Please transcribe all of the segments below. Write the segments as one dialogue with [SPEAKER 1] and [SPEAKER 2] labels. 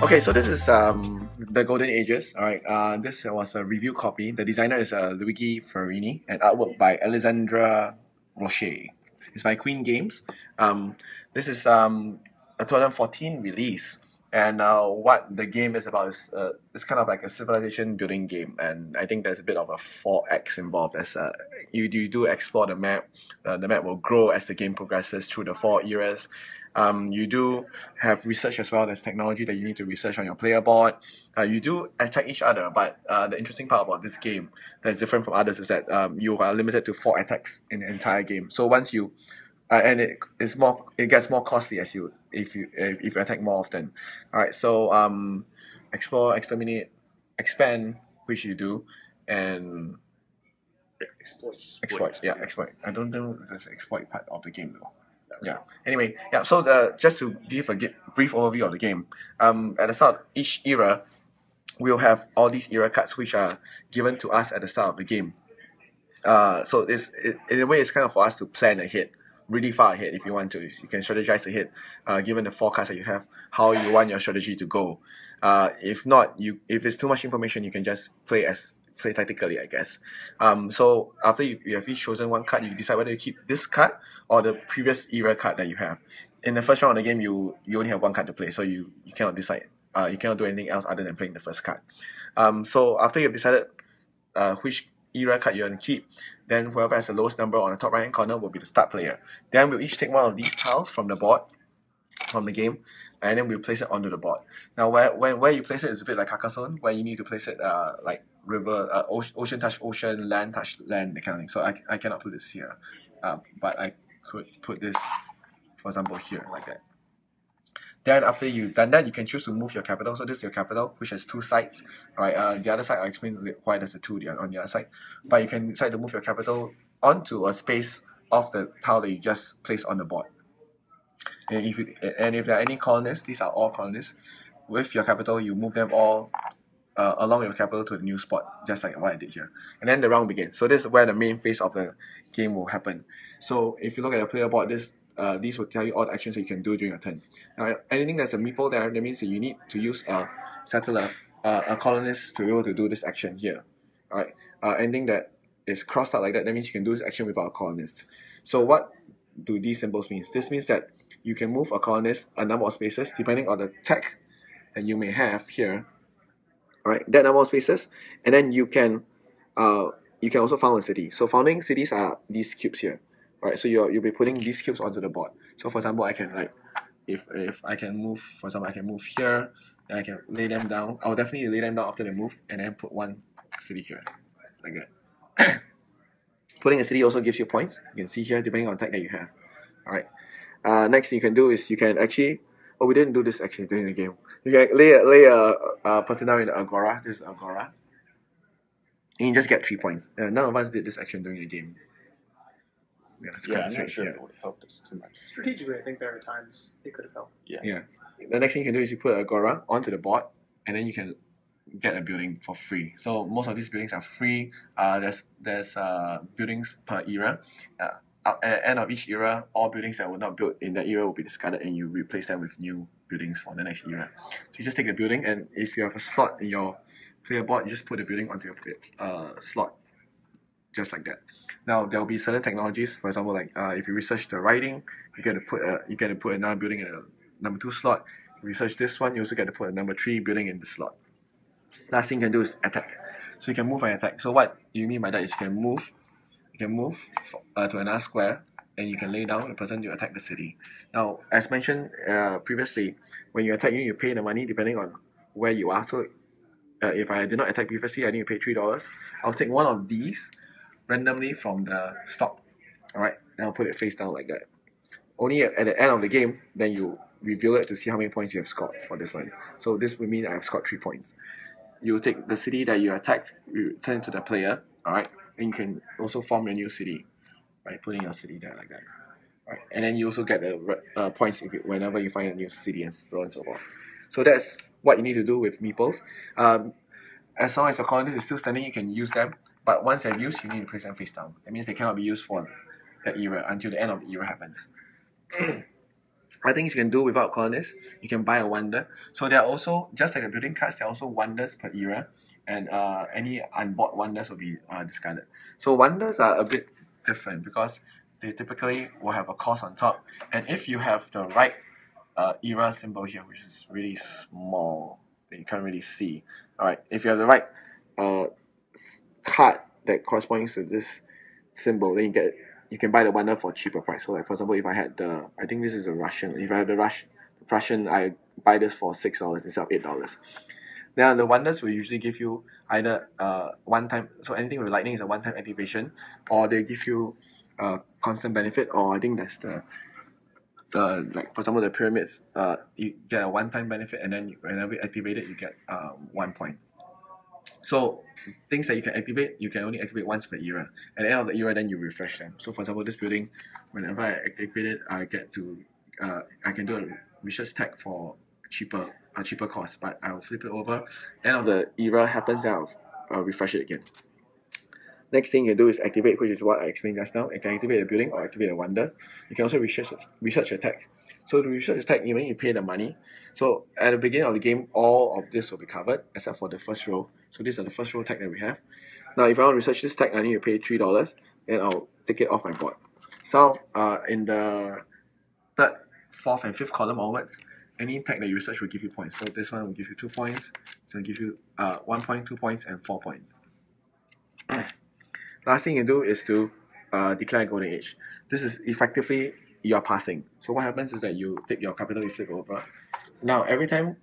[SPEAKER 1] Okay, so this is the Golden Ages. All right, this was a review copy. The designer is Luigi Ferrini, and artwork by Alessandra Roche. It's by Quined Games. This is a 2014 release, and what the game is about is it's kind of like a civilization building game, and I think there's a bit of a 4X involved. As you do explore the map. The map will grow as the game progresses through the 4 eras. You do have research as well as technology that you need to research on your player board. You do attack each other, but the interesting part about this game that's different from others is that you are limited to 4 attacks in the entire game. So once you and it gets more costly as if you attack more often. All right, so explore, exterminate, expand, which you do, and exploit. Yeah, exploit. I don't know if there's an exploit part of the game though. Yeah. Anyway, yeah. So just to give a brief overview of the game, at the start of each era, we'll have all these era cards which are given to us at the start of the game. So in a way, it's kind of for us to plan ahead, really far ahead if you want to. You can strategize ahead, given the forecast that you have, how you want your strategy to go. If not, if it's too much information, you can just play tactically, I guess. So after you have each chosen one card, you decide whether you keep this card or the previous era card that you have. In the first round of the game, you only have one card to play, so you cannot decide. You cannot do anything else other than playing the first card. So after you've decided which era card you want to keep, then whoever has the lowest number on the top right hand corner will be the start player. Then we'll each take one of these tiles from the board, from the game, and then we'll place it onto the board. Now where you place it is a bit like Carcassonne, where you need to place it like river, ocean touch ocean, land touch land, that kind of thing. So I cannot put this here, but I could put this, for example, here like that. Then after you've done that, you can choose to move your capital. So this is your capital, which has two sides. Right? The other side, I'll explain why there's a two on the other side. But you can decide to move your capital onto a space of the tile that you just placed on the board. And if there are any colonists, these are all colonists. With your capital, you move them all along with your capital to the new spot, just like what I did here. And then the round begins. So this is where the main phase of the game will happen. So if you look at your player board, these will tell you all the actions that you can do during your turn. Now, anything that's a meeple there, that means that you need to use a settler, a colonist, to be able to do this action here. Alright. Anything that is crossed out like that means you can do this action without a colonist. So what do these symbols mean? This means that you can move a colonist a number of spaces depending on the tech that you may have here. Alright, that number of spaces, and then you can also found a city. So founding cities are these cubes here. Right, so you'll be putting these cubes onto the board. So for example, I can if I can move, for example, I can move here, then I can lay them down. I'll definitely lay them down after the move, and then put one city here, like that. Putting a city also gives you points. You can see here, depending on tech that you have. All right. Next thing you can do is you can actually. Oh, we didn't do this actually during the game. You can lay a person down in the agora. This is agora. And you just get 3 points. None of us did this action during the game.
[SPEAKER 2] Yeah, I'm not sure if it would have helped us too much.
[SPEAKER 3] Strategically, I think there are times it could have helped.
[SPEAKER 1] Yeah. The next thing you can do is you put Agora onto the board, and then you can get a building for free. So most of these buildings are free. There's buildings per era. At the end of each era, all buildings that were not built in that era will be discarded, and you replace them with new buildings for the next era. So you just take the building, and if you have a slot in your player board, you just put the building onto your slot, just like that. Now there will be certain technologies. For example, like if you research the writing, you get to put another building in a number 2 slot. If you research this one, you also get to put a number 3 building in the slot. Last thing you can do is attack. So you can move and attack. So what you mean by that is you can move to another square, and you can lay down the person to attack the city. Now, as mentioned previously, when you attack, you need to pay the money depending on where you are. So if I did not attack previously, I need to pay $3. I'll take one of these randomly from the stock. Alright, and I'll put it face down like that. Only at the end of the game, then you reveal it to see how many points you have scored for this one. So this would mean I have scored 3 points. You take the city that you attacked, you turn it to the player, alright, and you can also form your new city by putting your city there like that. Right. And then you also get the points whenever you find a new city, and so on and so forth. So that's what you need to do with meeples. As long as your colonies is still standing, you can use them. But once they're used, you need to place them face down. That means they cannot be used for that era until the end of the era happens. I think you can do without colonists. You can buy a wonder. So there are also, just like the building cards, there are also wonders per era, and any unbought wonders will be discarded. So wonders are a bit different because they typically will have a cost on top, and if you have the right era symbol here, which is really small, that you can't really see. All right, if you have the right card that corresponds to this symbol, then you can buy the wonder for cheaper price. So like for example, if I had I think this is a Russian. If I had the Russian, I buy this for $6 instead of $8. Now the wonders will usually give you either one time. So anything with lightning is a one-time activation, or they give you constant benefit, or I think that's the like for example the pyramids. You get a one-time benefit, and then whenever you activate it, you get 1 point. So things that you can activate, you can only activate once per era. At the end of the era, then you refresh them. So for example, this building, whenever I activate it, I get to I can do a research tag for a cheaper cost, but I'll flip it over. End of the era happens, then I'll refresh it again. Next thing you do is activate, which is what I explained just now. You can activate a building or activate a wonder. You can also research a tag. So to research a tag, even you pay the money. So at the beginning of the game, all of this will be covered except for the first row. So these are the first row tag that we have. Now if I want to research this tag, I need to pay $3. Then I'll take it off my board. So in the third, fourth, and fifth column onwards, any tag that you research will give you points. So this one will give you 2 points. So it'll give you 1 point, 2 points, and 4 points. Last thing you do is to declare golden age. This is effectively you're passing. So what happens is that you take your capital, you flip over. Now every time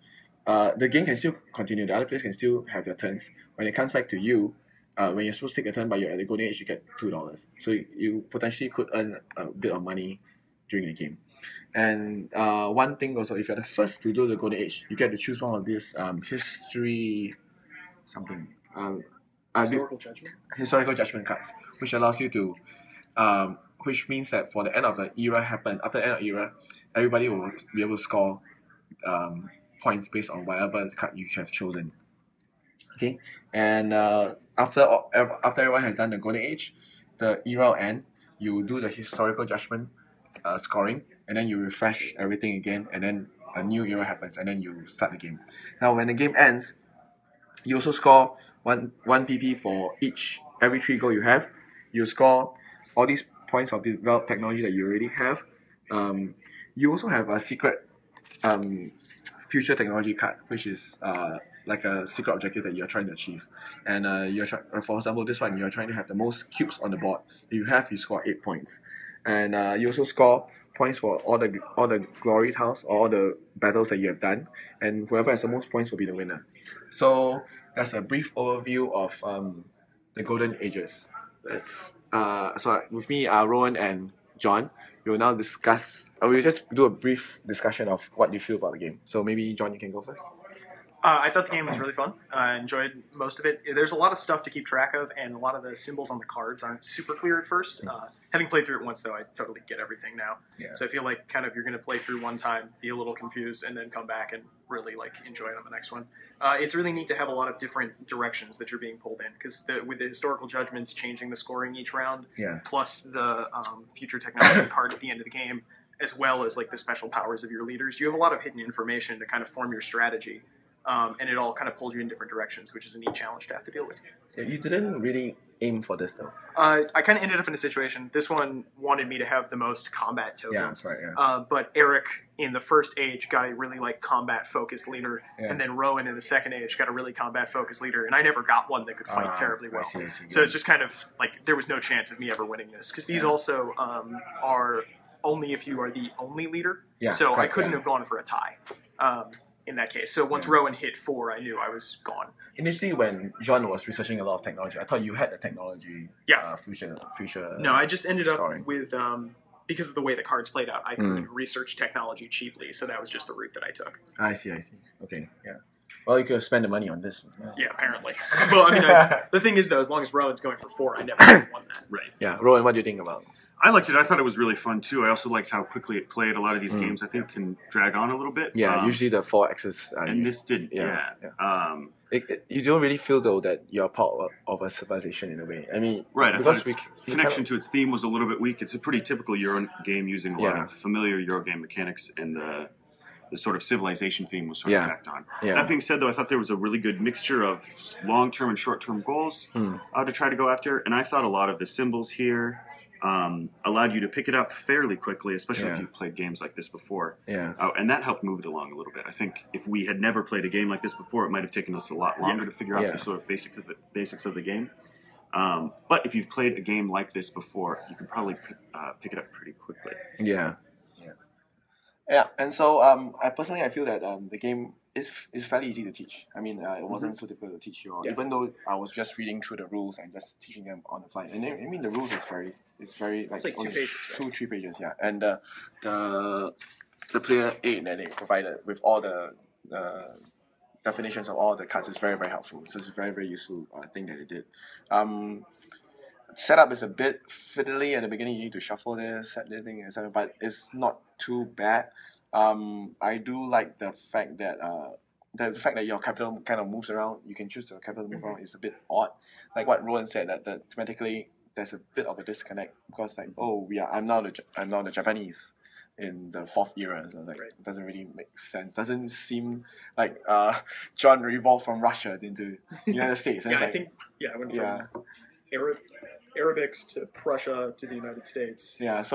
[SPEAKER 1] the game can still continue, the other players can still have their turns. When it comes back to you, when you're supposed to take a turn but you're at the golden age, you get $2. So you potentially could earn a bit of money during the game. And one thing also, if you're the first to do the golden age, you get to choose one of these history something. Historical judgment cards, which allows you to, which means that for the end of the era after the end of the era, everybody will be able to score points based on whatever card you have chosen. Okay, and after everyone has done the golden age, the era will end. You do the historical judgment scoring, and then you refresh everything again, and then a new era happens, and then you start the game. Now, when the game ends, you also score one PP for every 3 goal you have. You score all these points of developed technology that you already have. You also have a secret future technology card, which is like a secret objective that you're trying to achieve. And for example, this one, you're trying to have the most cubes on the board. If you score 8 points. And you also score points for all the glory tiles, all the battles that you have done, and whoever has the most points will be the winner. So that's a brief overview of the Golden Ages. So with me, Rowan and John, we will now discuss. We'll just do a brief discussion of what you feel about the game. So maybe John, you can go first.
[SPEAKER 3] I thought the game was really fun. I enjoyed most of it. There's a lot of stuff to keep track of, and a lot of the symbols on the cards aren't super clear at first. Having played through it once, though, I totally get everything now. Yeah. So I feel like kind of you're going to play through one time, be a little confused, and then come back and really enjoy it on the next one. It's really neat to have a lot of different directions that you're being pulled in, because with the historical judgments changing the scoring each round, plus the future technology card at the end of the game, as well as the special powers of your leaders, you have a lot of hidden information to kind of form your strategy. And it all kind of pulls you in different directions, which is a neat challenge to have to deal with.
[SPEAKER 1] Yeah, you didn't really aim for this, though.
[SPEAKER 3] I kind of ended up in a situation. This one wanted me to have the most combat tokens.
[SPEAKER 1] Yeah, that's right, yeah.
[SPEAKER 3] But Eric, in the first age, got a really combat-focused leader. Yeah. And then Rowan, in the second age, got a really combat-focused leader. And I never got one that could fight terribly well. I see, so it's just kind of there was no chance of me ever winning this. Because these also are only if you are the only leader. Yeah, so I couldn't have gone for a tie. In that case. So once Rowan hit 4, I knew I was gone.
[SPEAKER 1] Initially, when John was researching a lot of technology, I thought you had the technology future.
[SPEAKER 3] No, I just ended up with, because of the way the cards played out, I couldn't research technology cheaply, so that was just the route that I took.
[SPEAKER 1] I see. Okay, yeah. Well, you could spend the money on this.
[SPEAKER 3] Yeah, apparently. Well, I mean, the thing is, though, as long as Rowan's going for 4, I never won that.
[SPEAKER 2] Right.
[SPEAKER 1] Yeah, Rowan, what do you think about it?
[SPEAKER 2] I liked it. I thought it was really fun, too. I also liked how quickly it played. A lot of these games, I think, can drag on a little bit.
[SPEAKER 1] Yeah, usually the 4 axes.
[SPEAKER 2] And this didn't, yeah.
[SPEAKER 1] you don't really feel though that you're part of a civilization in a way. I mean,
[SPEAKER 2] right? I thought its
[SPEAKER 1] we
[SPEAKER 2] connection to its theme was a little bit weak. It's a pretty typical Euro game using a lot of familiar Euro game mechanics, and the sort of civilization theme was sort of tacked on. That being said, though, I thought there was a really good mixture of long-term and short-term goals to try to go after, and I thought a lot of the symbols here allowed you to pick it up fairly quickly, especially if you've played games like this before. And that helped move it along a little bit. I think if we had never played a game like this before, it might have taken us a lot longer to figure out the sort of basics of the game. But if you've played a game like this before, you can probably pick it up pretty quickly.
[SPEAKER 1] Yeah, and so I personally feel that the game is fairly easy to teach. I mean, it wasn't so difficult to teach you all, even though I was just reading through the rules and just teaching them on the fly. And I mean, the rules is very like
[SPEAKER 3] it's like 2 pages, right?
[SPEAKER 1] 2-3 pages, and the player aid that they provided with all the definitions of all the cards is very, very helpful. So it's a very, very useful thing that they did. Setup is a bit fiddly at the beginning. You need to shuffle this, set the thing, etc. But it's not too bad. I do like the fact that the fact that your capital kind of moves around. You can choose the capital move around. Is a bit odd. Like what Rowan said, that thematically there's a bit of a disconnect because I'm now the Japanese in the 4th era. So like, it doesn't really make sense. Doesn't seem like John evolved from Russia into the United States.
[SPEAKER 3] I think I went from Arabics to Prussia to the United States.
[SPEAKER 2] There's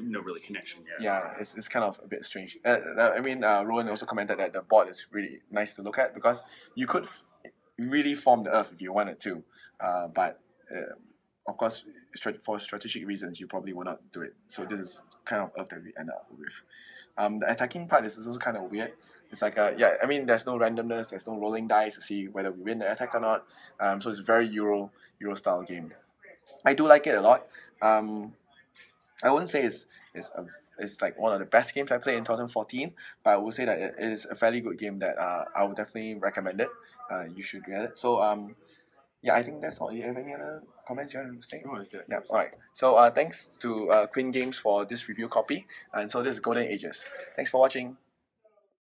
[SPEAKER 2] no really connection yet.
[SPEAKER 1] Yeah, it's kind of a bit strange. I mean, Rowan also commented that the board is really nice to look at because you could really form the Earth if you wanted to, but of course, for strategic reasons, you probably will not do it. So this is kind of Earth that we end up with. The attacking part is also kind of weird. It's like I mean, there's no randomness, there's no rolling dice to see whether we win the attack or not. So it's a very Euro style game. I do like it a lot. I wouldn't say it's like one of the best games I played in 2014, but I would say that it is a fairly good game that I would definitely recommend it. You should get it. So I think that's all. You have any other comments you want to say? Yeah, all right. So thanks to Quined Games for this review copy, and so this is Golden Ages. Thanks for watching.